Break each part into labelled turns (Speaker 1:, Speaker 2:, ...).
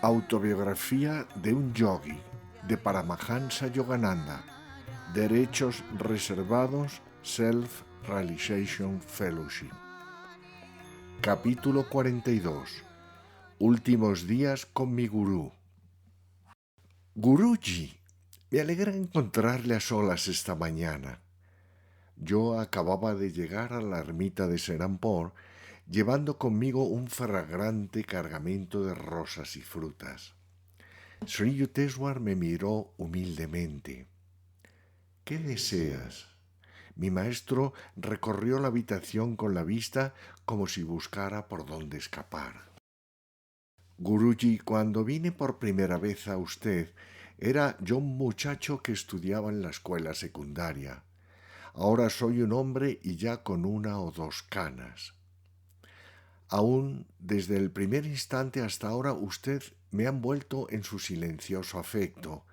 Speaker 1: Autobiografía de un yogi, de Paramahansa Yogananda. Derechos reservados, Self-Realization Fellowship. Capítulo 42. Últimos días con mi gurú. Guruji, me alegra encontrarle a solas esta mañana. Yo acababa de llegar a la ermita de Serampore, llevando conmigo un fragante cargamento de rosas y frutas. Sri Yukteswar me miró humildemente. ¿Qué deseas? Mi maestro recorrió la habitación con la vista como si buscara por dónde escapar. Guruji, cuando vine por primera vez a usted, era yo un muchacho que estudiaba en la escuela secundaria. Ahora soy un hombre y ya con una o dos canas. Aún desde el primer instante hasta ahora usted me ha envuelto en su silencioso afecto.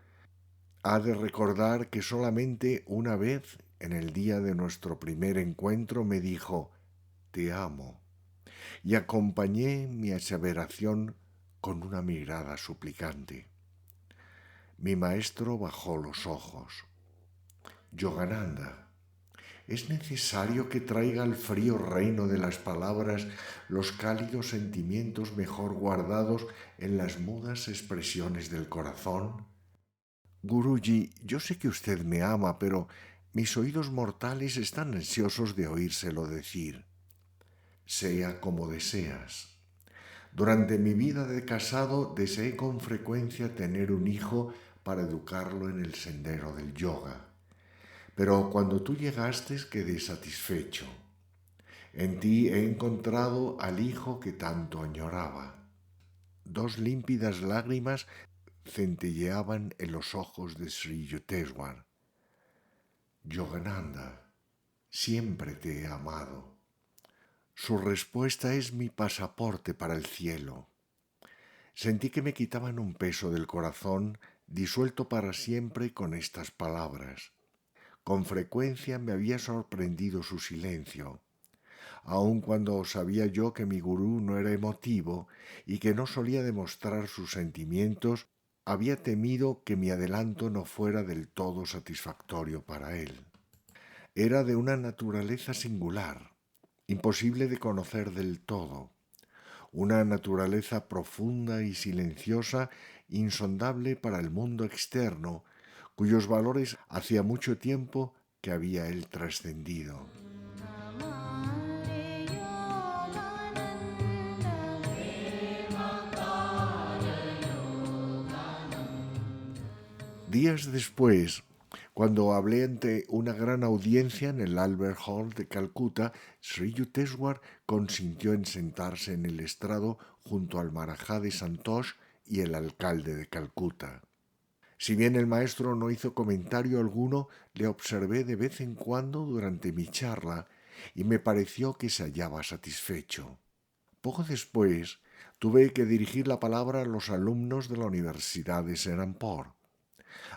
Speaker 1: Ha de recordar que solamente una vez, en el día de nuestro primer encuentro, me dijo «Te amo», y acompañé mi aseveración con una mirada suplicante. Mi maestro bajó los ojos. «Yogananda, ¿es necesario que traiga al frío reino de las palabras los cálidos sentimientos mejor guardados en las mudas expresiones del corazón? Guruji, yo sé que usted me ama, pero mis oídos mortales están ansiosos de oírselo decir. Sea como deseas. Durante mi vida de casado deseé con frecuencia tener un hijo para educarlo en el sendero del yoga. Pero cuando tú llegaste quedé satisfecho. En ti he encontrado al hijo que tanto añoraba. Dos límpidas lágrimas centelleaban en los ojos de Sri Yukteswar. Yogananda, siempre te he amado. Su respuesta es mi pasaporte para el cielo. Sentí que me quitaban un peso del corazón disuelto para siempre con estas palabras. Con frecuencia me había sorprendido su silencio. Aun cuando sabía yo que mi gurú no era emotivo y que no solía demostrar sus sentimientos, había temido que mi adelanto no fuera del todo satisfactorio para él. Era de una naturaleza singular, imposible de conocer del todo, una naturaleza profunda y silenciosa, insondable para el mundo externo, cuyos valores hacía mucho tiempo que había él trascendido. Días después, cuando hablé ante una gran audiencia en el Albert Hall de Calcuta, Sri Yukteswar consintió en sentarse en el estrado junto al Maharaja de Santosh y el alcalde de Calcuta. Si bien el maestro no hizo comentario alguno, le observé de vez en cuando durante mi charla y me pareció que se hallaba satisfecho. Poco después, tuve que dirigir la palabra a los alumnos de la Universidad de Serampore.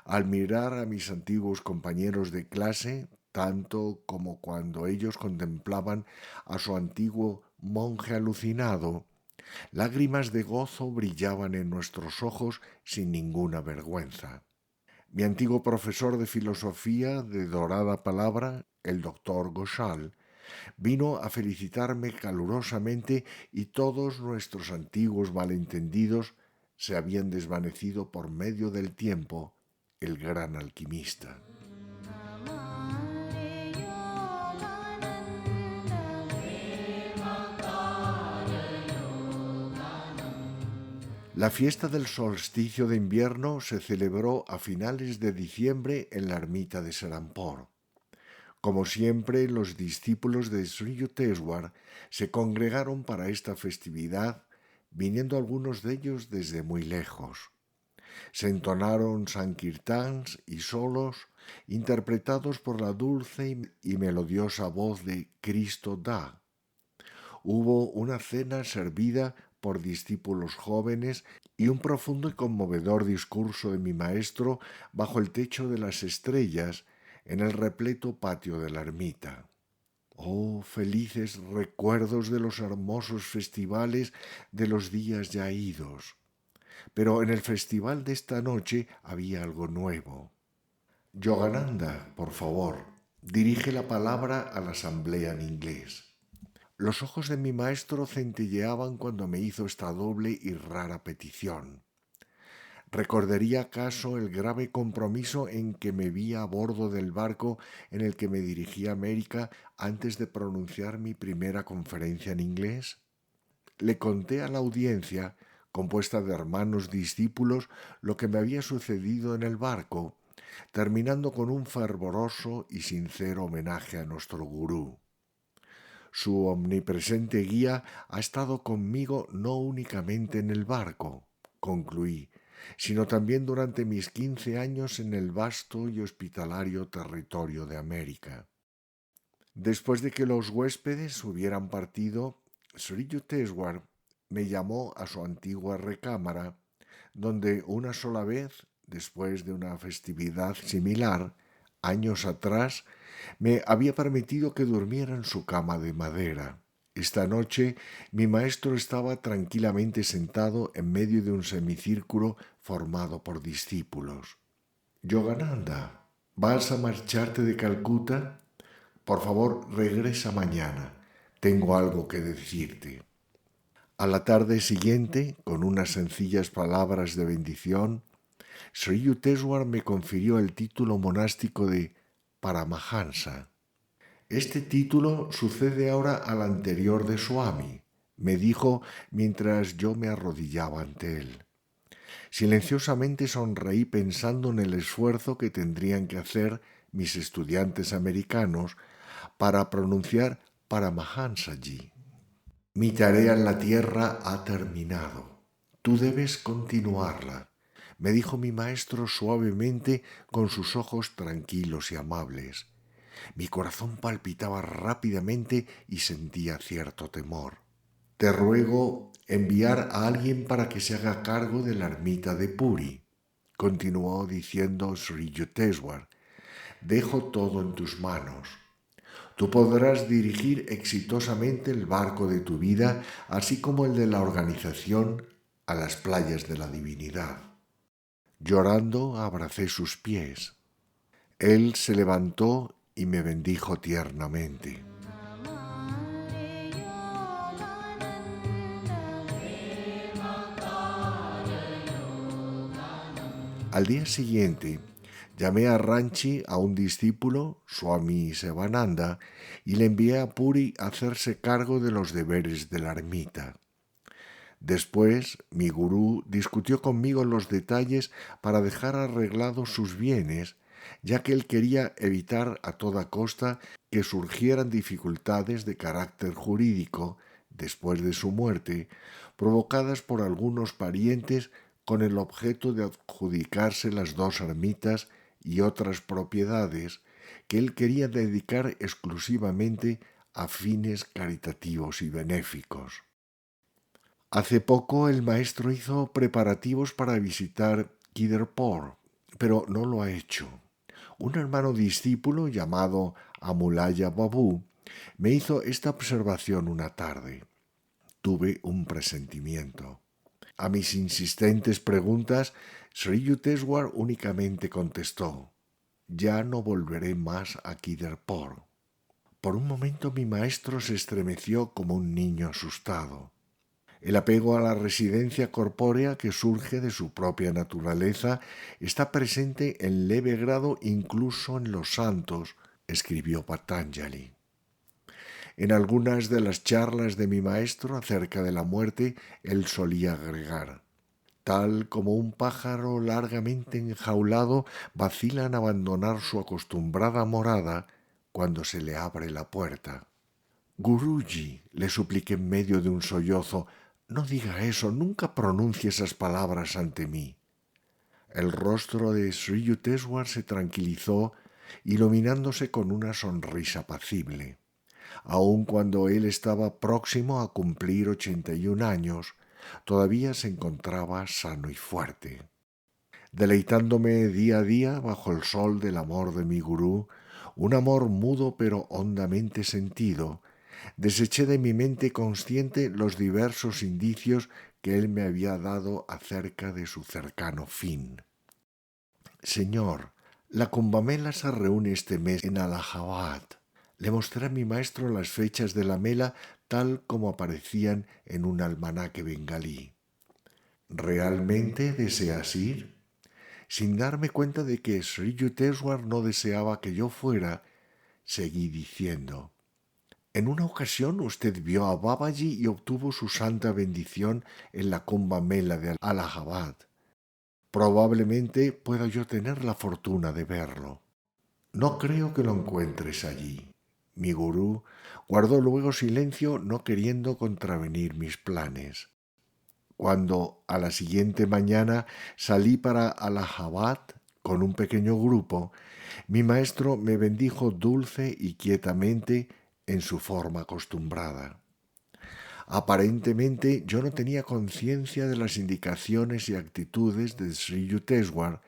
Speaker 1: Al mirar a mis antiguos compañeros de clase, tanto como cuando ellos contemplaban a su antiguo monje alucinado, lágrimas de gozo brillaban en nuestros ojos sin ninguna vergüenza. Mi antiguo profesor de filosofía de dorada palabra, el doctor Ghoshal, vino a felicitarme calurosamente y todos nuestros antiguos malentendidos se habían desvanecido por medio del tiempo, el gran alquimista. La fiesta del solsticio de invierno se celebró a finales de diciembre en la ermita de Serampore. Como siempre, los discípulos de Sri Yukteswar se congregaron para esta festividad, viniendo algunos de ellos desde muy lejos. Se entonaron sankirtans y solos interpretados por la dulce y melodiosa voz de Cristo Da. Hubo una cena servida por discípulos jóvenes y un profundo y conmovedor discurso de mi maestro bajo el techo de las estrellas en el repleto patio de la ermita. Oh, felices recuerdos de los hermosos festivales de los días ya idos. pero en el festival de esta noche había algo nuevo. Yogananda, por favor, dirige la palabra a la asamblea en inglés. Los ojos de mi maestro centelleaban cuando me hizo esta doble y rara petición. ¿Recordaría acaso el grave compromiso en que me vi a bordo del barco en el que me dirigí a América antes de pronunciar mi primera conferencia en inglés? Le conté a la audiencia, compuesta de hermanos discípulos, lo que me había sucedido en el barco, terminando con un fervoroso y sincero homenaje a nuestro gurú. Su omnipresente guía ha estado conmigo no únicamente en el barco, concluí, sino también durante mis 15 años en el vasto y hospitalario territorio de América. Después de que los huéspedes hubieran partido, Sri Yukteswar me llamó a su antigua recámara, donde una sola vez, después de una festividad similar, años atrás, me había permitido que durmiera en su cama de madera. Esta noche mi maestro estaba tranquilamente sentado en medio de un semicírculo formado por discípulos. Yogananda, ¿vas a marcharte de Calcuta? Por favor, regresa mañana. Tengo algo que decirte. A la tarde siguiente, con unas sencillas palabras de bendición, Sri Yukteswar me confirió el título monástico de Paramahansa. Este título sucede ahora al anterior de Swami, me dijo mientras yo me arrodillaba ante él. Silenciosamente sonreí pensando en el esfuerzo que tendrían que hacer mis estudiantes americanos para pronunciar Paramahansaji. Mi tarea en la tierra ha terminado. Tú debes continuarla, me dijo mi maestro suavemente con sus ojos tranquilos y amables. Mi corazón palpitaba rápidamente y sentía cierto temor. Te ruego enviar a alguien para que se haga cargo de la ermita de Puri, continuó diciendo Sri Yukteswar. Dejo todo en tus manos. Tú podrás dirigir exitosamente el barco de tu vida, así como el de la organización a las playas de la divinidad. Llorando, abracé sus pies. Él se levantó y me bendijo tiernamente. Al día siguiente, llamé a Ranchi a un discípulo, Swami Sivananda, y le envié a Puri a hacerse cargo de los deberes de la ermita. Después, mi gurú discutió conmigo los detalles para dejar arreglados sus bienes, ya que él quería evitar a toda costa que surgieran dificultades de carácter jurídico después de su muerte, provocadas por algunos parientes con el objeto de adjudicarse las dos ermitas y otras propiedades que él quería dedicar exclusivamente a fines caritativos y benéficos. Hace poco el maestro hizo preparativos para visitar Kiderpor, pero no lo ha hecho. Un hermano discípulo llamado Amulaya Babu me hizo esta observación una tarde. Tuve un presentimiento. A mis insistentes preguntas, Sri Yukteswar únicamente contestó: ya no volveré más a Kiderpor. Por un momento mi maestro se estremeció como un niño asustado. El apego a la residencia corpórea que surge de su propia naturaleza está presente en leve grado incluso en los santos, escribió Patanjali. En algunas de las charlas de mi maestro acerca de la muerte, él solía agregar: tal como un pájaro largamente enjaulado vacila en abandonar su acostumbrada morada cuando se le abre la puerta. Guruji, le supliqué en medio de un sollozo, no diga eso, nunca pronuncie esas palabras ante mí. El rostro de Sri Yukteswar se tranquilizó, iluminándose con una sonrisa apacible. Aun cuando él estaba próximo a cumplir 81 años, todavía se encontraba sano y fuerte. Deleitándome día a día bajo el sol del amor de mi gurú, un amor mudo pero hondamente sentido, deseché de mi mente consciente los diversos indicios que él me había dado acerca de su cercano fin. Señor, la Kumbh-Mela se reúne este mes en Allahabad. Le mostré a mi maestro las fechas de la mela tal como aparecían en un almanaque bengalí. ¿Realmente deseas ir? Sin darme cuenta de que Sri Yukteswar no deseaba que yo fuera, seguí diciendo: en una ocasión usted vio a Babaji y obtuvo su santa bendición en la Kumbh-Mela de Allahabad. Probablemente pueda yo tener la fortuna de verlo. No creo que lo encuentres allí. Mi gurú guardó luego silencio, no queriendo contravenir mis planes. Cuando a la siguiente mañana salí para Allahabad con un pequeño grupo, mi maestro me bendijo dulce y quietamente en su forma acostumbrada. Aparentemente yo no tenía conciencia de las indicaciones y actitudes de Sri Yukteswar,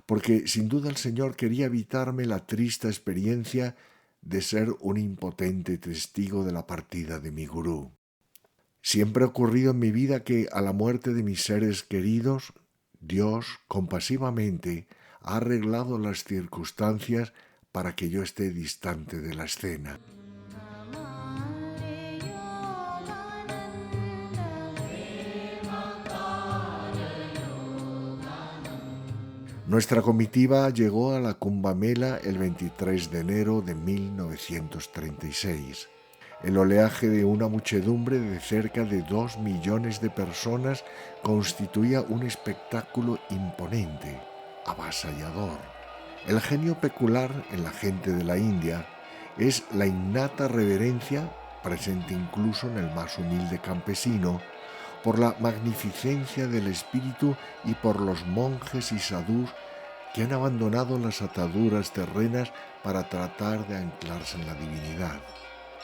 Speaker 1: porque sin duda el Señor quería evitarme la triste experiencia de ser un impotente testigo de la partida de mi gurú. Siempre ha ocurrido en mi vida que a la muerte de mis seres queridos, Dios compasivamente ha arreglado las circunstancias para que yo esté distante de la escena. Nuestra comitiva llegó a la Kumbh-Mela el 23 de enero de 1936. El oleaje de una muchedumbre de cerca de 2 millones de personas constituía un espectáculo imponente, avasallador. El genio peculiar en la gente de la India es la innata reverencia, presente incluso en el más humilde campesino, por la magnificencia del espíritu y por los monjes y sadhus que han abandonado las ataduras terrenas para tratar de anclarse en la divinidad.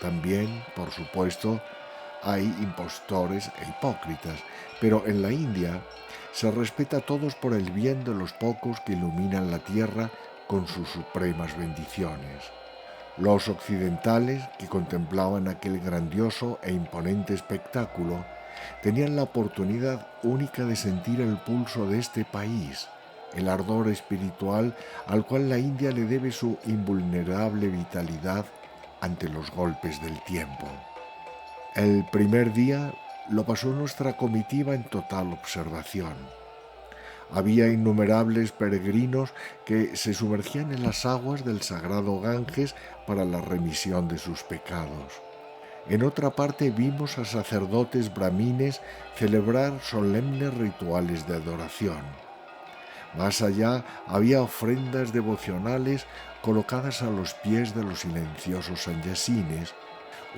Speaker 1: También, por supuesto, hay impostores e hipócritas, pero en la India se respeta a todos por el bien de los pocos que iluminan la tierra con sus supremas bendiciones. Los occidentales, que contemplaban aquel grandioso e imponente espectáculo, tenían la oportunidad única de sentir el pulso de este país, el ardor espiritual al cual la India le debe su invulnerable vitalidad ante los golpes del tiempo. El primer día lo pasó nuestra comitiva en total observación. Había innumerables peregrinos que se sumergían en las aguas del sagrado Ganges para la remisión de sus pecados. En otra parte vimos a sacerdotes brahmines celebrar solemnes rituales de adoración. Más allá había ofrendas devocionales colocadas a los pies de los silenciosos sanyasines,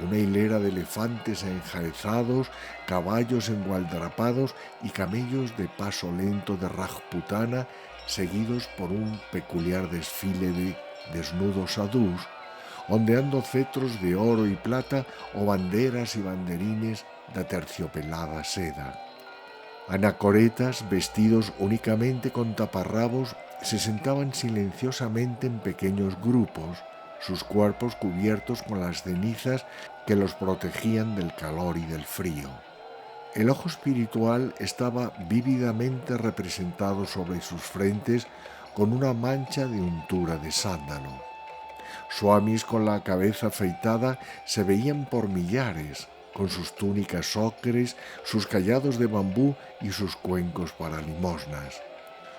Speaker 1: una hilera de elefantes enjaezados, caballos engualdrapados y camellos de paso lento de Rajputana, seguidos por un peculiar desfile de desnudos sadhus, ondeando cetros de oro y plata o banderas y banderines de aterciopelada seda. Anacoretas, vestidos únicamente con taparrabos, se sentaban silenciosamente en pequeños grupos, sus cuerpos cubiertos con las cenizas que los protegían del calor y del frío. El ojo espiritual estaba vívidamente representado sobre sus frentes con una mancha de untura de sándalo. Swamis con la cabeza afeitada se veían por millares, con sus túnicas ocres, sus callados de bambú y sus cuencos para limosnas.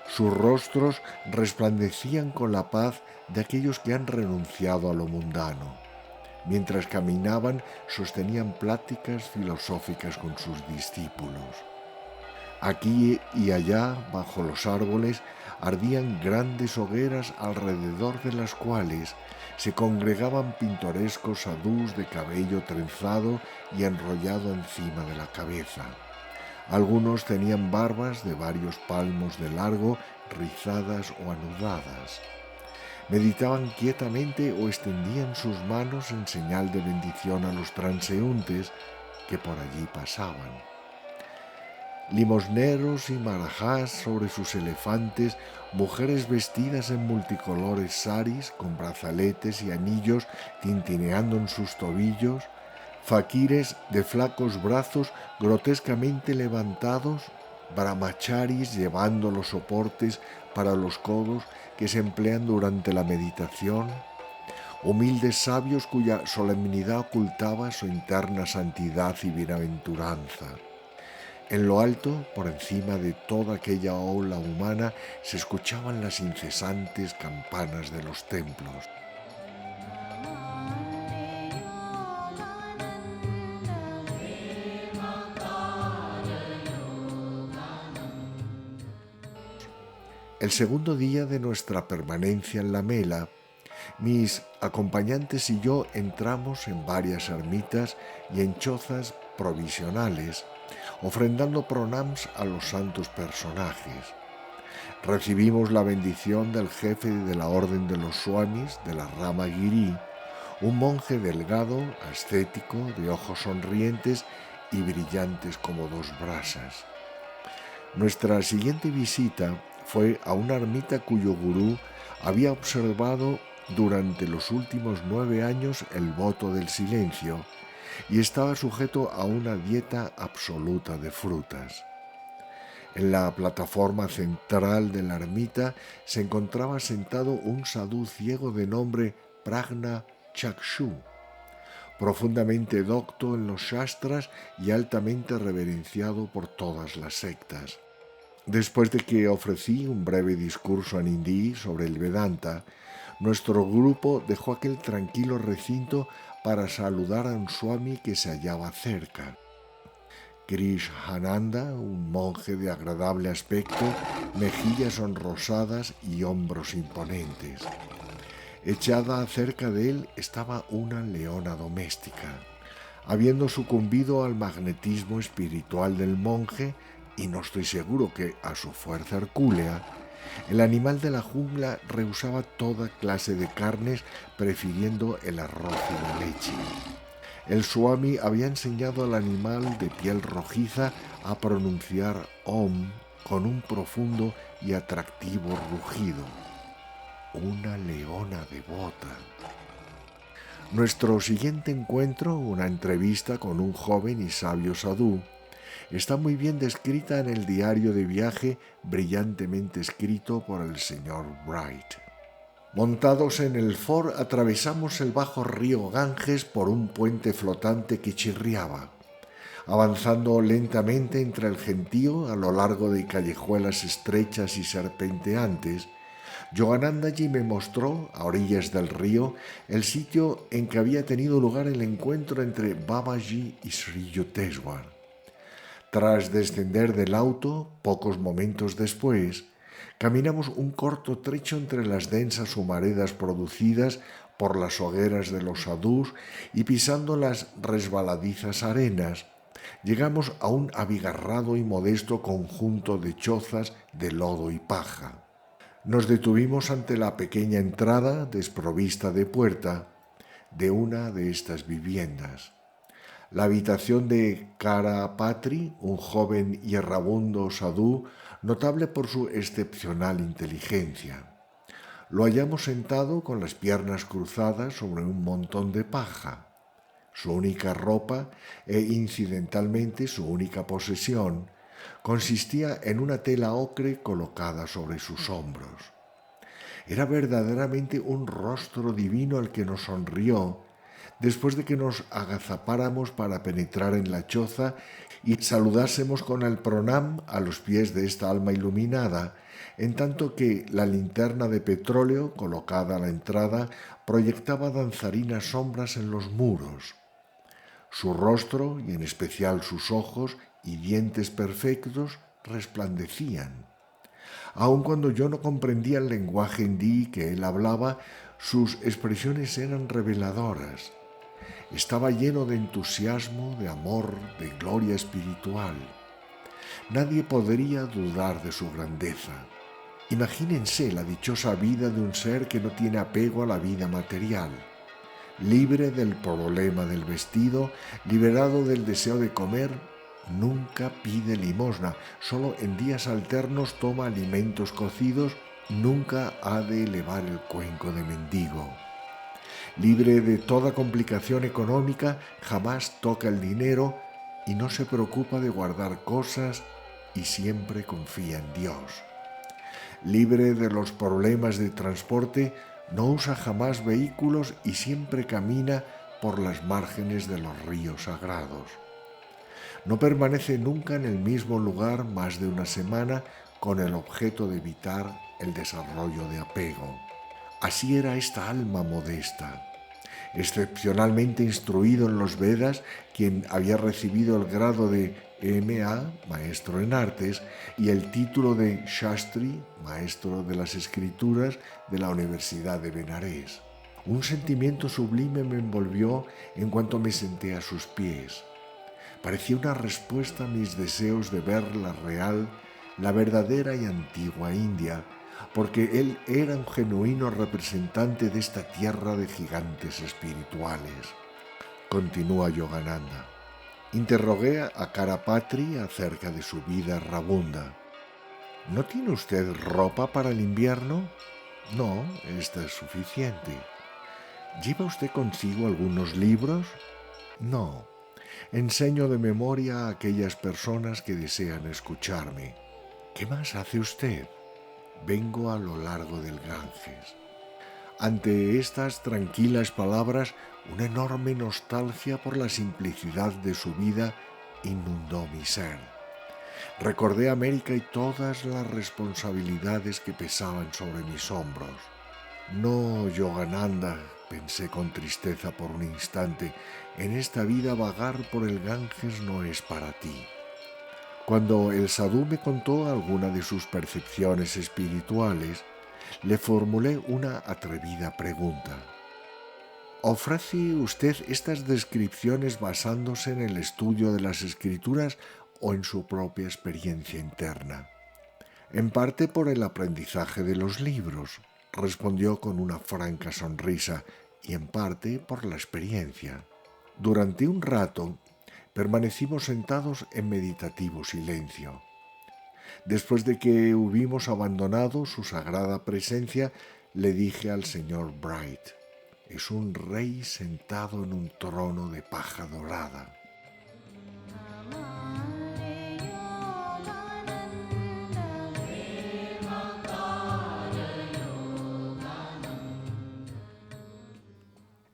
Speaker 1: Sus rostros resplandecían con la paz de aquellos que han renunciado a lo mundano. Mientras caminaban, sostenían pláticas filosóficas con sus discípulos. Aquí y allá, bajo los árboles, ardían grandes hogueras alrededor de las cuales se congregaban pintorescos sadhus de cabello trenzado y enrollado encima de la cabeza. Algunos tenían barbas de varios palmos de largo, rizadas o anudadas. Meditaban quietamente o extendían sus manos en señal de bendición a los transeúntes que por allí pasaban. Limosneros y marajás sobre sus elefantes, mujeres vestidas en multicolores saris con brazaletes y anillos tintineando en sus tobillos, faquires de flacos brazos grotescamente levantados, brahmacharis llevando los soportes para los codos que se emplean durante la meditación, humildes sabios cuya solemnidad ocultaba su interna santidad y bienaventuranza. En lo alto, por encima de toda aquella ola humana, se escuchaban las incesantes campanas de los templos. El segundo día de nuestra permanencia en la Mela, mis acompañantes y yo entramos en varias ermitas y en chozas provisionales, ofrendando pronams a los santos personajes. Recibimos la bendición del jefe de la orden de los swamis de la rama Giri, un monje delgado, ascético, de ojos sonrientes y brillantes como dos brasas. Nuestra siguiente visita fue a una ermita cuyo gurú había observado durante los últimos 9 años el voto del silencio y estaba sujeto a una dieta absoluta de frutas. En la plataforma central de la ermita se encontraba sentado un sadhú ciego de nombre Prajna Chakshu, profundamente docto en los shastras y altamente reverenciado por todas las sectas. Después de que ofrecí un breve discurso en hindi sobre el Vedanta, nuestro grupo dejó aquel tranquilo recinto para saludar a un swami que se hallaba cerca. Krishananda, un monje de agradable aspecto, mejillas sonrosadas y hombros imponentes. Echada cerca de él estaba una leona doméstica. Habiendo sucumbido al magnetismo espiritual del monje, y no estoy seguro que a su fuerza hercúlea, el animal de la jungla rehusaba toda clase de carnes, prefiriendo el arroz y la leche. El swami había enseñado al animal de piel rojiza a pronunciar Om con un profundo y atractivo rugido. Una leona devota. Nuestro siguiente encuentro, una entrevista con un joven y sabio sadhú, está muy bien descrita en el diario de viaje brillantemente escrito por el señor Bright. Montados en el Ford, atravesamos el bajo río Ganges por un puente flotante que chirriaba. Avanzando lentamente entre el gentío a lo largo de callejuelas estrechas y serpenteantes, Yoganandaji me mostró, a orillas del río, el sitio en que había tenido lugar el encuentro entre Babaji y Sri Yukteswar. Tras descender del auto, pocos momentos después, caminamos un corto trecho entre las densas humaredas producidas por las hogueras de los sadhús y pisando las resbaladizas arenas, llegamos a un abigarrado y modesto conjunto de chozas de lodo y paja. Nos detuvimos ante la pequeña entrada, desprovista de puerta, de una de estas viviendas. La habitación de Karapatri, un joven y errabundo sadhú, notable por su excepcional inteligencia. Lo hallamos sentado con las piernas cruzadas sobre un montón de paja. Su única ropa e incidentalmente su única posesión consistía en una tela ocre colocada sobre sus hombros. Era verdaderamente un rostro divino el que nos sonrió después de que nos agazapáramos para penetrar en la choza y saludásemos con el pronam a los pies de esta alma iluminada, en tanto que la linterna de petróleo colocada a la entrada proyectaba danzarinas sombras en los muros. Su rostro, y en especial sus ojos y dientes perfectos, resplandecían. Aun cuando yo no comprendía el lenguaje hindi que él hablaba, sus expresiones eran reveladoras. Estaba lleno de entusiasmo, de amor, de gloria espiritual. Nadie podría dudar de su grandeza. Imagínense la dichosa vida de un ser que no tiene apego a la vida material, libre del problema del vestido, liberado del deseo de comer, nunca pide limosna, solo en días alternos toma alimentos cocidos, nunca ha de elevar el cuenco de mendigo. Libre de toda complicación económica, jamás toca el dinero y no se preocupa de guardar cosas y siempre confía en Dios. Libre de los problemas de transporte, no usa jamás vehículos y siempre camina por las márgenes de los ríos sagrados. No permanece nunca en el mismo lugar más de una semana con el objeto de evitar el desarrollo de apego. Así era esta alma modesta, excepcionalmente instruido en los Vedas, quien había recibido el grado de M.A., maestro en artes, y el título de Shastri, maestro de las escrituras, de la Universidad de Benarés. Un sentimiento sublime me envolvió en cuanto me senté a sus pies. Parecía una respuesta a mis deseos de ver la real, la verdadera y antigua India, porque él era un genuino representante de esta tierra de gigantes espirituales. Continúa Yogananda. Interrogué a Karapatri acerca de su vida errabunda. ¿No tiene usted ropa para el invierno? No, esta es suficiente. ¿Lleva usted consigo algunos libros? No. Enseño de memoria a aquellas personas que desean escucharme. ¿Qué más hace usted? Vengo a lo largo del Ganges. Ante estas tranquilas palabras, una enorme nostalgia por la simplicidad de su vida inundó mi ser. Recordé América y todas las responsabilidades que pesaban sobre mis hombros. No, Yogananda, pensé con tristeza por un instante, en esta vida vagar por el Ganges no es para ti. Cuando el sadhu me contó alguna de sus percepciones espirituales, le formulé una atrevida pregunta. ¿Ofrece usted estas descripciones basándose en el estudio de las escrituras o en su propia experiencia interna? En parte por el aprendizaje de los libros, respondió con una franca sonrisa, y en parte por la experiencia. Durante un rato permanecimos sentados en meditativo silencio. Después de que hubimos abandonado su sagrada presencia, le dije al señor Bright, es un rey sentado en un trono de paja dorada.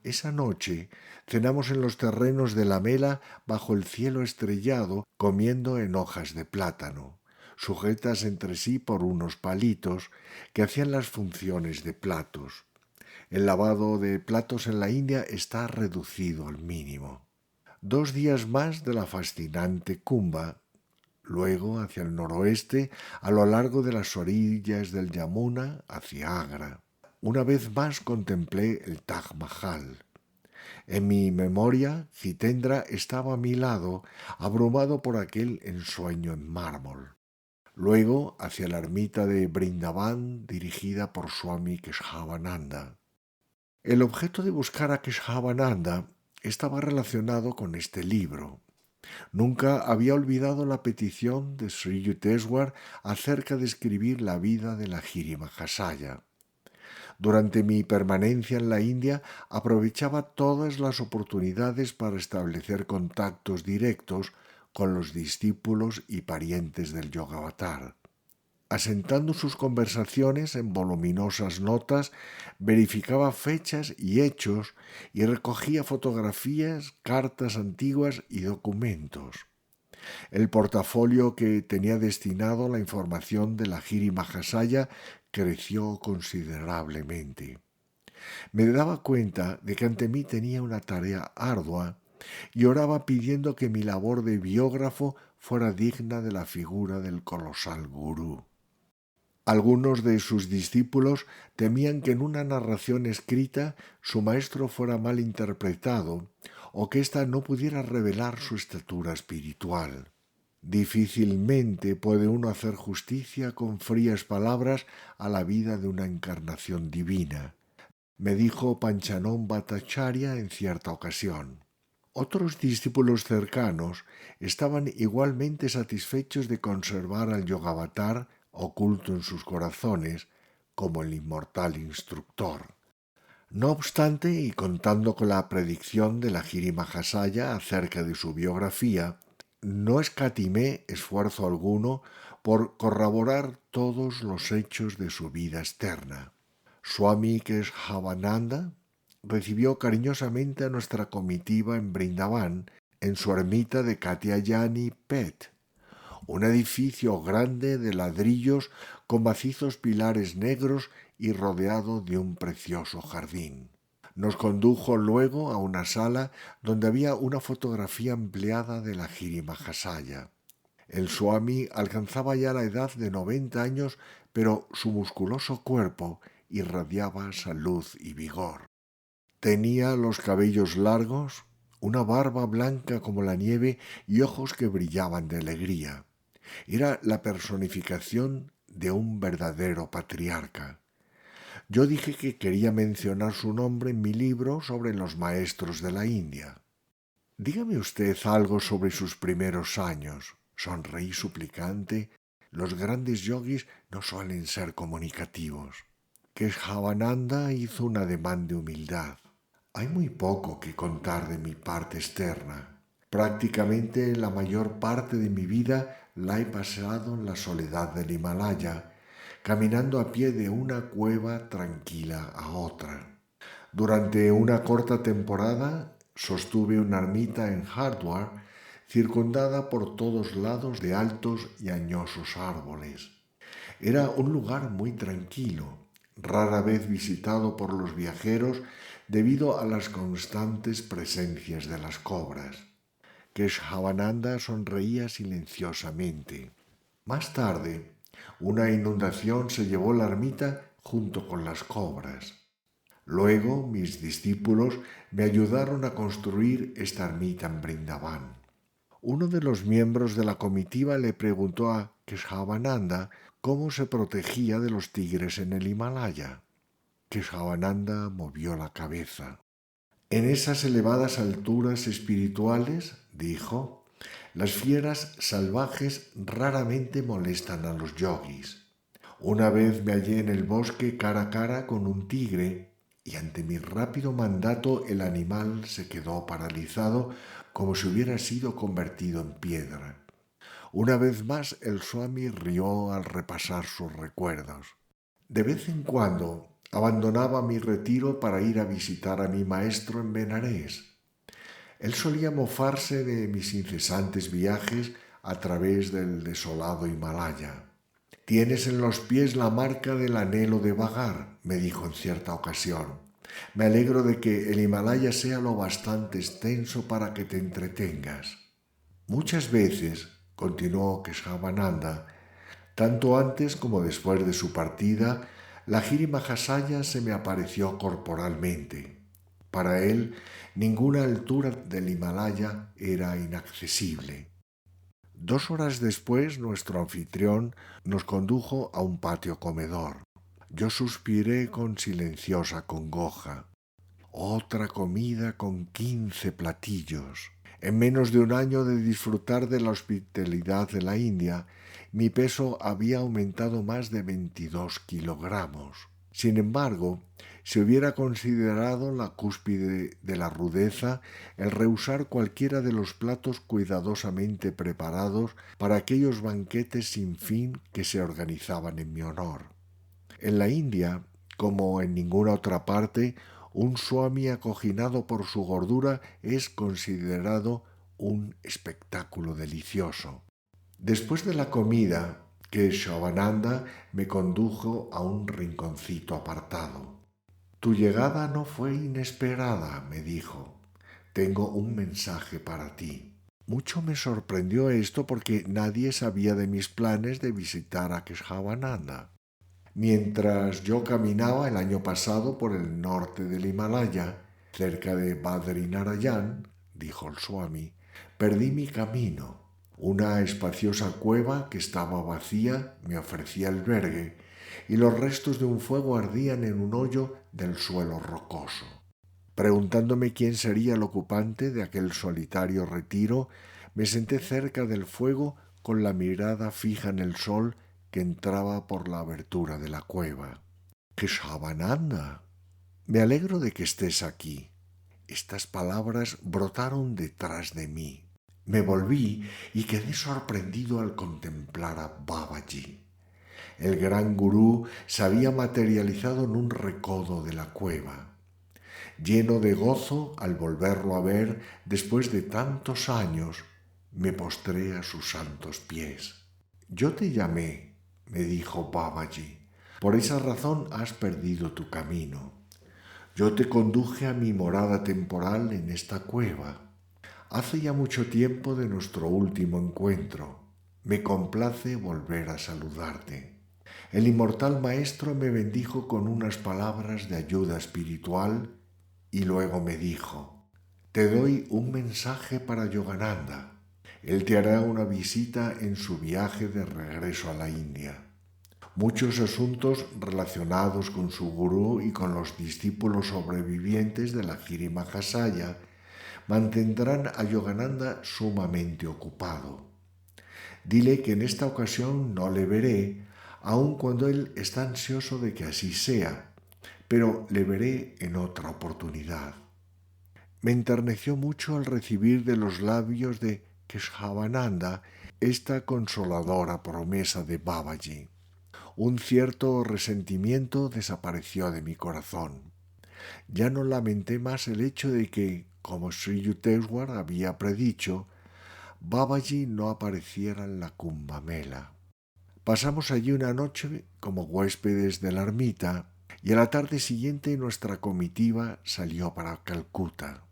Speaker 1: Esa noche cenamos en los terrenos de la Mela bajo el cielo estrellado, comiendo en hojas de plátano, sujetas entre sí por unos palitos que hacían las funciones de platos. El lavado de platos en la India está reducido al mínimo. 2 días más de la fascinante Kumbha, luego hacia el noroeste, a lo largo de las orillas del Yamuna, hacia Agra. Una vez más contemplé el Taj Mahal. En mi memoria, Jitendra estaba a mi lado, abrumado por aquel ensueño en mármol. Luego, hacia la ermita de Brindavan, dirigida por Swami Keshavananda. El objeto de buscar a Keshavananda estaba relacionado con este libro. Nunca había olvidado la petición de Sri Yukteswar acerca de escribir la vida de la Giri Mahasaya. Durante mi permanencia en la India aprovechaba todas las oportunidades para establecer contactos directos con los discípulos y parientes del Yogavatar. Asentando sus conversaciones en voluminosas notas, verificaba fechas y hechos y recogía fotografías, cartas antiguas y documentos. El portafolio que tenía destinado a la información de la Giri Mahasaya creció considerablemente. Me daba cuenta de que ante mí tenía una tarea ardua y oraba pidiendo que mi labor de biógrafo fuera digna de la figura del colosal gurú. Algunos de sus discípulos temían que en una narración escrita su maestro fuera mal interpretado o que ésta no pudiera revelar su estatura espiritual. Difícilmente puede uno hacer justicia con frías palabras a la vida de una encarnación divina, me dijo Panchanón Bhattacharya en cierta ocasión. Otros discípulos cercanos estaban igualmente satisfechos de conservar al Yogavatar oculto en sus corazones como el inmortal instructor. No obstante, y contando con la predicción de la Giri Mahasaya acerca de su biografía, no escatimé esfuerzo alguno por corroborar todos los hechos de su vida externa. Swami Keshavananda recibió cariñosamente a nuestra comitiva en Brindavan, en su ermita de Katyayani Pet, un edificio grande de ladrillos con macizos pilares negros y rodeado de un precioso jardín. Nos condujo luego a una sala donde había una fotografía ampliada de la Giri Mahasaya. El Swami alcanzaba ya la edad de 90 años, pero su musculoso cuerpo irradiaba salud y vigor. Tenía los cabellos largos, una barba blanca como la nieve y ojos que brillaban de alegría. Era la personificación de un verdadero patriarca. Yo dije que quería mencionar su nombre en mi libro sobre los maestros de la India. Dígame usted algo sobre sus primeros años. Sonreí suplicante. Los grandes yogis no suelen ser comunicativos. Keshavananda hizo un ademán de humildad. Hay muy poco que contar de mi parte externa. Prácticamente la mayor parte de mi vida la he pasado en la soledad del Himalaya, caminando a pie de una cueva tranquila a otra. Durante una corta temporada sostuve una ermita en Hardwar, circundada por todos lados de altos y añosos árboles. Era un lugar muy tranquilo, rara vez visitado por los viajeros debido a las constantes presencias de las cobras. Keshavananda sonreía silenciosamente. Más tarde, una inundación se llevó la ermita junto con las cobras. Luego mis discípulos me ayudaron a construir esta ermita en Brindavan. Uno de los miembros de la comitiva le preguntó a Keshavananda cómo se protegía de los tigres en el Himalaya. Keshavananda movió la cabeza. En esas elevadas alturas espirituales, dijo, las fieras salvajes raramente molestan a los yogis. Una vez me hallé en el bosque cara a cara con un tigre y ante mi rápido mandato el animal se quedó paralizado como si hubiera sido convertido en piedra. Una vez más el Swami rió al repasar sus recuerdos. De vez en cuando abandonaba mi retiro para ir a visitar a mi maestro en Benarés. Él solía mofarse de mis incesantes viajes a través del desolado Himalaya. Tienes en los pies la marca del anhelo de vagar, me dijo en cierta ocasión. Me alegro de que el Himalaya sea lo bastante extenso para que te entretengas. Muchas veces, continuó Keshavananda, tanto antes como después de su partida, la Giri Mahasaya se me apareció corporalmente. Para él, ninguna altura del Himalaya era inaccesible. 2 horas después, nuestro anfitrión nos condujo a un patio comedor. Yo suspiré con silenciosa congoja. Otra comida con 15 platillos. En menos de un año de disfrutar de la hospitalidad de la India, mi peso había aumentado más de 22 kilogramos. Sin embargo, se hubiera considerado la cúspide de la rudeza el rehusar cualquiera de los platos cuidadosamente preparados para aquellos banquetes sin fin que se organizaban en mi honor. En la India, como en ninguna otra parte, un swami acoginado por su gordura es considerado un espectáculo delicioso. Después de la comida, Keshavananda me condujo a un rinconcito apartado. Tu llegada no fue inesperada, me dijo. Tengo un mensaje para ti. Mucho me sorprendió esto porque nadie sabía de mis planes de visitar a Keshavananda. Mientras yo caminaba el año pasado por el norte del Himalaya, cerca de Badrinarayan, dijo el Swami, perdí mi camino. Una espaciosa cueva que estaba vacía me ofrecía albergue y los restos de un fuego ardían en un hoyo del suelo rocoso. Preguntándome quién sería el ocupante de aquel solitario retiro, me senté cerca del fuego con la mirada fija en el sol que entraba por la abertura de la cueva. ¡Keshavananda! Me alegro de que estés aquí. Estas palabras brotaron detrás de mí. Me volví y quedé sorprendido al contemplar a Babaji. El gran gurú se había materializado en un recodo de la cueva. Lleno de gozo al volverlo a ver después de tantos años, me postré a sus santos pies. Yo te llamé, me dijo Babaji. Por esa razón has perdido tu camino. Yo te conduje a mi morada temporal en esta cueva. Hace ya mucho tiempo de nuestro último encuentro. Me complace volver a saludarte. El inmortal maestro me bendijo con unas palabras de ayuda espiritual y luego me dijo: te doy un mensaje para Yogananda. Él te hará una visita en su viaje de regreso a la India. Muchos asuntos relacionados con su gurú y con los discípulos sobrevivientes de la Giri Mahasaya mantendrán a Yogananda sumamente ocupado. Dile que en esta ocasión no le veré, aun cuando él está ansioso de que así sea, pero le veré en otra oportunidad. Me enterneció mucho al recibir de los labios de Keshavananda esta consoladora promesa de Babaji. Un cierto resentimiento desapareció de mi corazón. Ya no lamenté más el hecho de que, como Sri Yukteswar había predicho, Babaji no apareciera en la Kumbh Mela. Pasamos allí una noche como huéspedes de la ermita y a la tarde siguiente nuestra comitiva salió para Calcuta.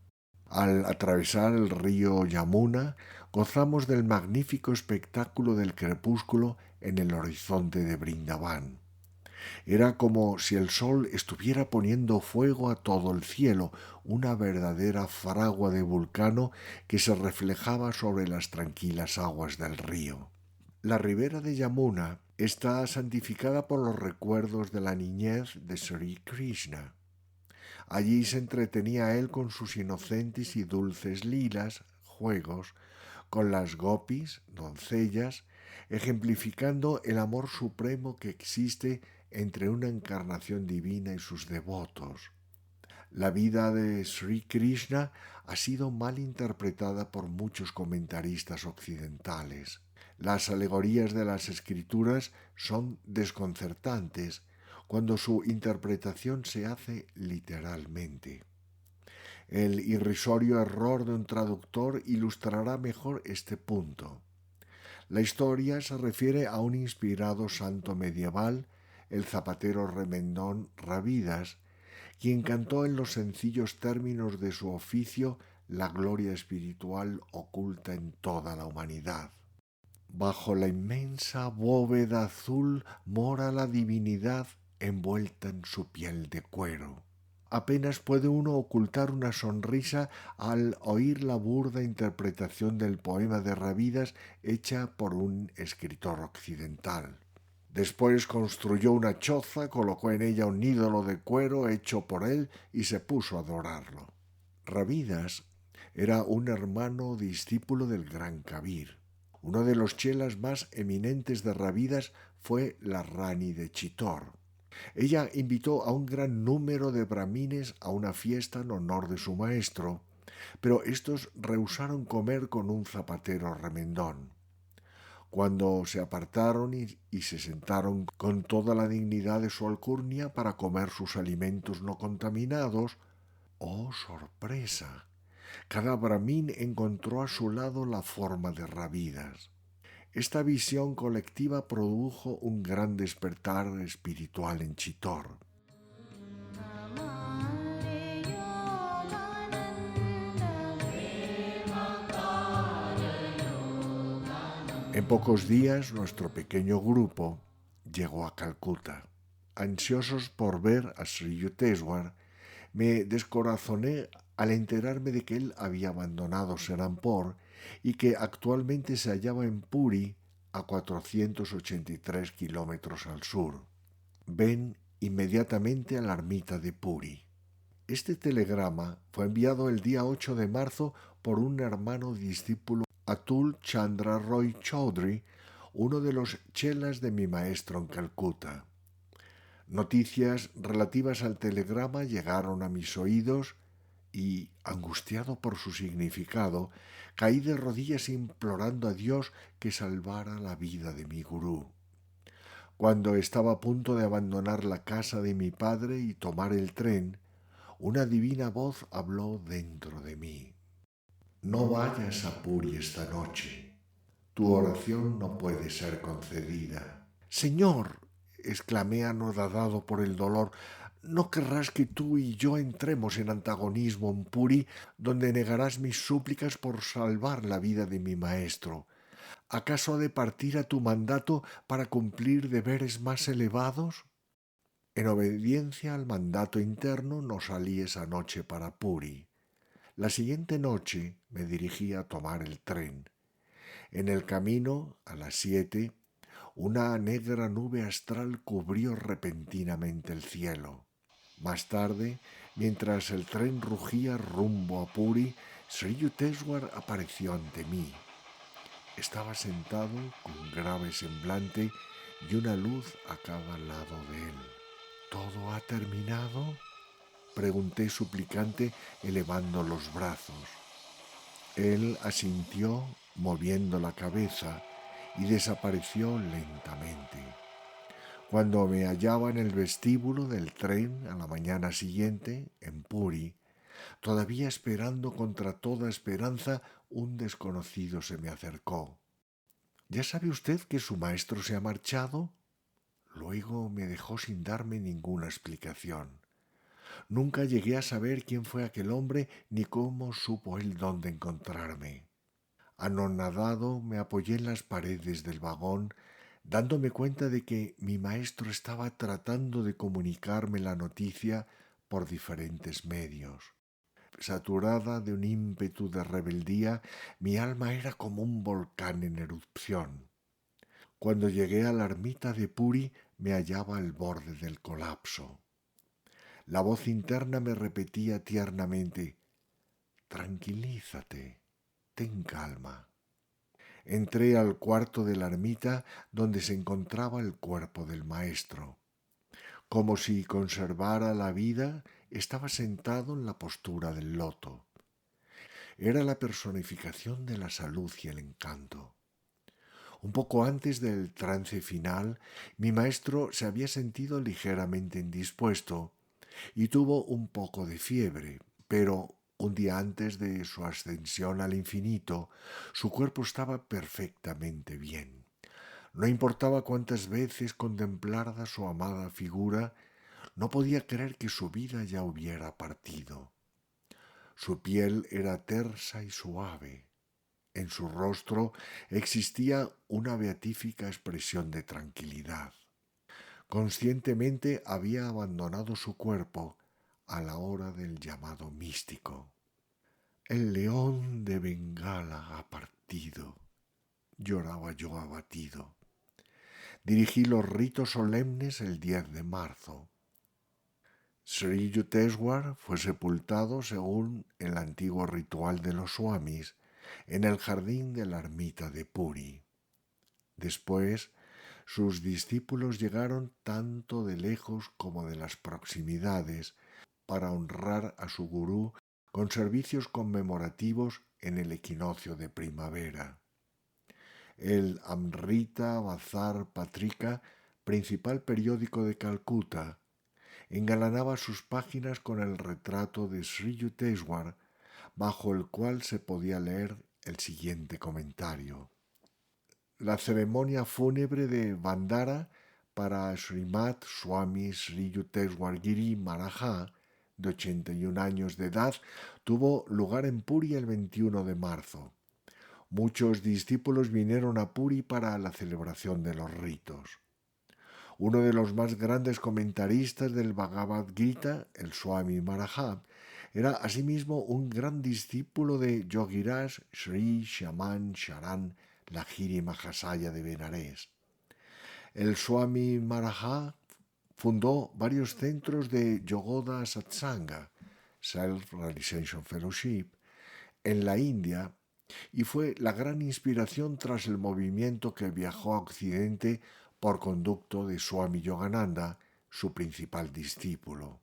Speaker 1: Al atravesar el río Yamuna, gozamos del magnífico espectáculo del crepúsculo en el horizonte de Brindavan. Era como si el sol estuviera poniendo fuego a todo el cielo, una verdadera fragua de Vulcano que se reflejaba sobre las tranquilas aguas del río. La ribera de Yamuna está santificada por los recuerdos de la niñez de Sri Krishna. Allí se entretenía él con sus inocentes y dulces lilas, juegos, con las gopis, doncellas, ejemplificando el amor supremo que existe entre una encarnación divina y sus devotos. La vida de Sri Krishna ha sido mal interpretada por muchos comentaristas occidentales. Las alegorías de las escrituras son desconcertantes cuando su interpretación se hace literalmente. El irrisorio error de un traductor ilustrará mejor este punto. La historia se refiere a un inspirado santo medieval, el zapatero remendón Ravidas, quien cantó en los sencillos términos de su oficio la gloria espiritual oculta en toda la humanidad. Bajo la inmensa bóveda azul mora la divinidad envuelta en su piel de cuero. Apenas puede uno ocultar una sonrisa al oír la burda interpretación del poema de Ravidas hecha por un escritor occidental. Después construyó una choza, colocó en ella un ídolo de cuero hecho por él y se puso a adorarlo. Ravidas era un hermano discípulo del gran Kabir. Uno de los chelas más eminentes de Ravidas fue la Rani de Chitor. Ella invitó a un gran número de brahmines a una fiesta en honor de su maestro, pero estos rehusaron comer con un zapatero remendón. Cuando se apartaron y se sentaron con toda la dignidad de su alcurnia para comer sus alimentos no contaminados, ¡oh sorpresa! Cada brahmin encontró a su lado la forma de Ravidas. Esta visión colectiva produjo un gran despertar espiritual en Chitor. En pocos días nuestro pequeño grupo llegó a Calcuta. Ansiosos por ver a Sri Yukteswar, me descorazoné al enterarme de que él había abandonado Serampore y que actualmente se hallaba en Puri, a 483 kilómetros al sur. Ven inmediatamente a la ermita de Puri. Este telegrama fue enviado el día 8 de marzo por un hermano discípulo, Atul Chandra Roy Chaudhry, uno de los chelas de mi maestro en Calcuta. Noticias relativas al telegrama llegaron a mis oídos y, angustiado por su significado, caí de rodillas implorando a Dios que salvara la vida de mi gurú. Cuando estaba a punto de abandonar la casa de mi padre y tomar el tren, una divina voz habló dentro de mí. No vayas a Puri esta noche. Tu oración no puede ser concedida. Señor, exclamé anodadado por el dolor, ¿no querrás que tú y yo entremos en antagonismo en Puri, donde negarás mis súplicas por salvar la vida de mi maestro? ¿Acaso ha de partir a tu mandato para cumplir deberes más elevados? En obediencia al mandato interno no salí esa noche para Puri. La siguiente noche me dirigí a tomar el tren. En el camino, a las 7, una negra nube astral cubrió repentinamente el cielo. Más tarde, mientras el tren rugía rumbo a Puri, Sri Yukteswar apareció ante mí. Estaba sentado con grave semblante y una luz a cada lado de él. ¿Todo ha terminado?, pregunté suplicante, elevando los brazos. Él asintió, moviendo la cabeza, y desapareció lentamente. Cuando me hallaba en el vestíbulo del tren a la mañana siguiente, en Puri, todavía esperando contra toda esperanza, un desconocido se me acercó. ¿Ya sabe usted que su maestro se ha marchado? Luego me dejó sin darme ninguna explicación. Nunca llegué a saber quién fue aquel hombre ni cómo supo él dónde encontrarme. Anonadado me apoyé en las paredes del vagón, dándome cuenta de que mi maestro estaba tratando de comunicarme la noticia por diferentes medios. Saturada de un ímpetu de rebeldía, mi alma era como un volcán en erupción. Cuando llegué a la ermita de Puri, me hallaba al borde del colapso. La voz interna me repetía tiernamente: tranquilízate, ten calma. Entré al cuarto de la ermita donde se encontraba el cuerpo del maestro. Como si conservara la vida, estaba sentado en la postura del loto. Era la personificación de la salud y el encanto. Un poco antes del trance final, mi maestro se había sentido ligeramente indispuesto y tuvo un poco de fiebre, pero un día antes de su ascensión al infinito, su cuerpo estaba perfectamente bien. No importaba cuántas veces contemplara su amada figura, no podía creer que su vida ya hubiera partido. Su piel era tersa y suave. En su rostro existía una beatífica expresión de tranquilidad. Conscientemente había abandonado su cuerpo a la hora del llamado místico. El león de Bengala ha partido, lloraba yo abatido. Dirigí los ritos solemnes el 10 de marzo. Sri Yukteswar fue sepultado según el antiguo ritual de los swamis en el jardín de la ermita de Puri. Después, sus discípulos llegaron tanto de lejos como de las proximidades para honrar a su gurú con servicios conmemorativos en el equinoccio de primavera. El Amrita Bazar Patrika, principal periódico de Calcuta, engalanaba sus páginas con el retrato de Sri Yukteswar, bajo el cual se podía leer el siguiente comentario. La ceremonia fúnebre de Bandara para Srimad Swami Sri Yukteswar Giri Maharaj, de 81 años de edad, tuvo lugar en Puri el 21 de marzo. Muchos discípulos vinieron a Puri para la celebración de los ritos. Uno de los más grandes comentaristas del Bhagavad Gita, el Swami Maharaj, era asimismo un gran discípulo de Yogiraj Sri Shaman Sharan Lahiri Mahasaya de Benares. El Swami Maharaj fundó varios centros de Yogoda Satsanga, Self-Realization Fellowship, en la India, y fue la gran inspiración tras el movimiento que viajó a Occidente por conducto de Swami Yogananda, su principal discípulo.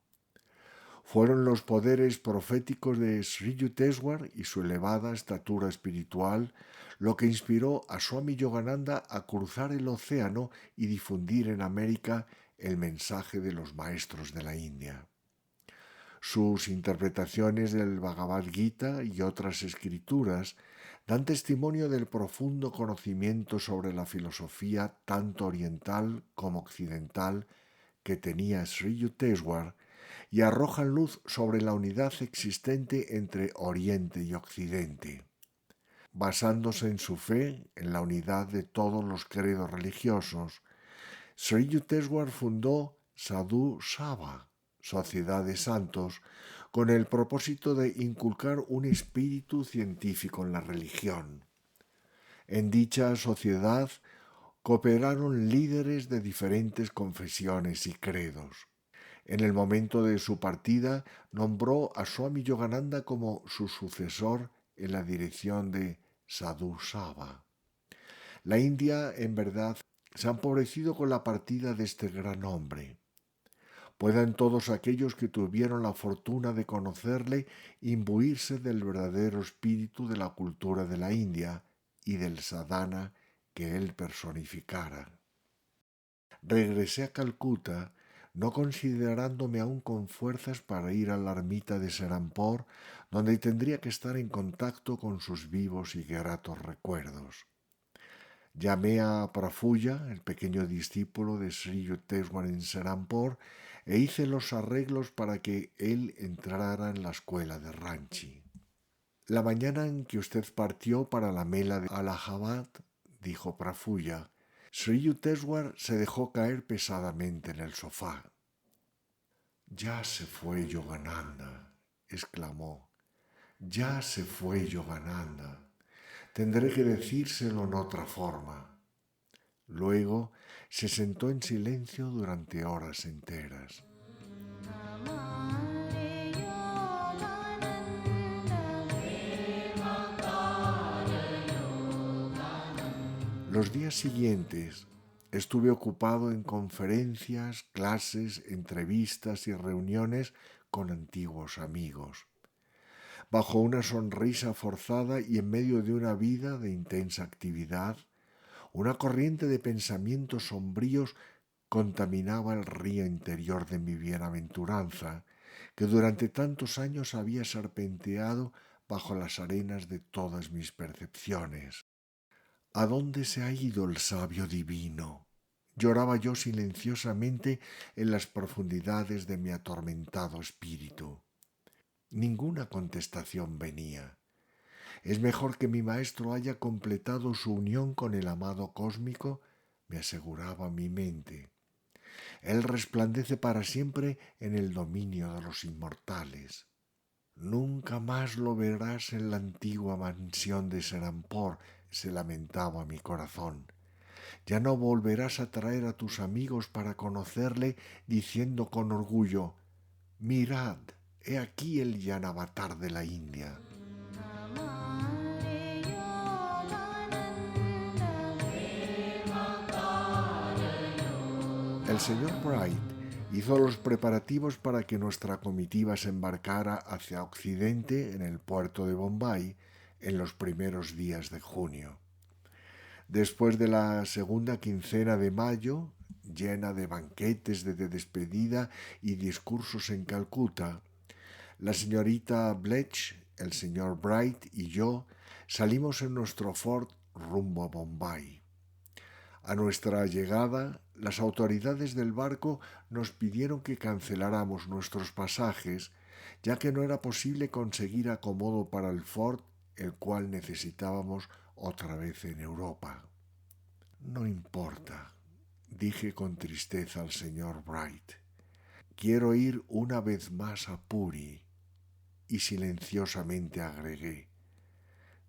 Speaker 1: Fueron los poderes proféticos de Sri Yukteswar y su elevada estatura espiritual lo que inspiró a Swami Yogananda a cruzar el océano y difundir en América el mensaje de los maestros de la India. Sus interpretaciones del Bhagavad Gita y otras escrituras dan testimonio del profundo conocimiento sobre la filosofía tanto oriental como occidental que tenía Sri Yukteswar y arrojan luz sobre la unidad existente entre Oriente y Occidente. Basándose en su fe en la unidad de todos los credos religiosos, Sri Yukteswar fundó Sadhu Sangha, Sociedad de Santos, con el propósito de inculcar un espíritu científico en la religión. En dicha sociedad cooperaron líderes de diferentes confesiones y credos. En el momento de su partida, nombró a Swami Yogananda como su sucesor en la dirección de Sadhu Sangha. La India, en verdad, se ha empobrecido con la partida de este gran hombre. Puedan todos aquellos que tuvieron la fortuna de conocerle imbuirse del verdadero espíritu de la cultura de la India y del sadhana que él personificara. Regresé a Calcuta, no considerándome aún con fuerzas para ir a la ermita de Serampore, donde tendría que estar en contacto con sus vivos y gratos recuerdos. Llamé a Prafulla, el pequeño discípulo de Sri Yukteswar en Serampore, e hice los arreglos para que él entrara en la escuela de Ranchi. La mañana en que usted partió para la mela de Allahabad, dijo Prafulla, Sri Yukteswar se dejó caer pesadamente en el sofá. Ya se fue Yogananda, exclamó. Ya se fue Yogananda. Tendré que decírselo en otra forma. Luego se sentó en silencio durante horas enteras. Los días siguientes estuve ocupado en conferencias, clases, entrevistas y reuniones con antiguos amigos. Bajo una sonrisa forzada y en medio de una vida de intensa actividad, una corriente de pensamientos sombríos contaminaba el río interior de mi bienaventuranza, que durante tantos años había serpenteado bajo las arenas de todas mis percepciones. ¿A dónde se ha ido el sabio divino? Lloraba yo silenciosamente en las profundidades de mi atormentado espíritu. Ninguna contestación venía. Es mejor que mi maestro haya completado su unión con el amado cósmico, me aseguraba mi mente. Él resplandece para siempre en el dominio de los inmortales. Nunca más lo verás en la antigua mansión de Serampore, se lamentaba mi corazón. Ya no volverás a traer a tus amigos para conocerle diciendo con orgullo, mirad, he aquí el Yanavatar de la India. El señor Bright hizo los preparativos para que nuestra comitiva se embarcara hacia Occidente en el puerto de Bombay en los primeros días de junio. Después de la segunda quincena de mayo, llena de banquetes de despedida y discursos en Calcuta, la señorita Bletch, el señor Bright y yo salimos en nuestro Ford rumbo a Bombay. A nuestra llegada, las autoridades del barco nos pidieron que canceláramos nuestros pasajes, ya que no era posible conseguir acomodo para el Ford, el cual necesitábamos otra vez en Europa. No importa, dije con tristeza al señor Bright. Quiero ir una vez más a Puri. Y silenciosamente agregué,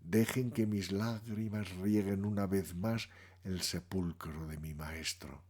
Speaker 1: dejen que mis lágrimas rieguen una vez más el sepulcro de mi maestro.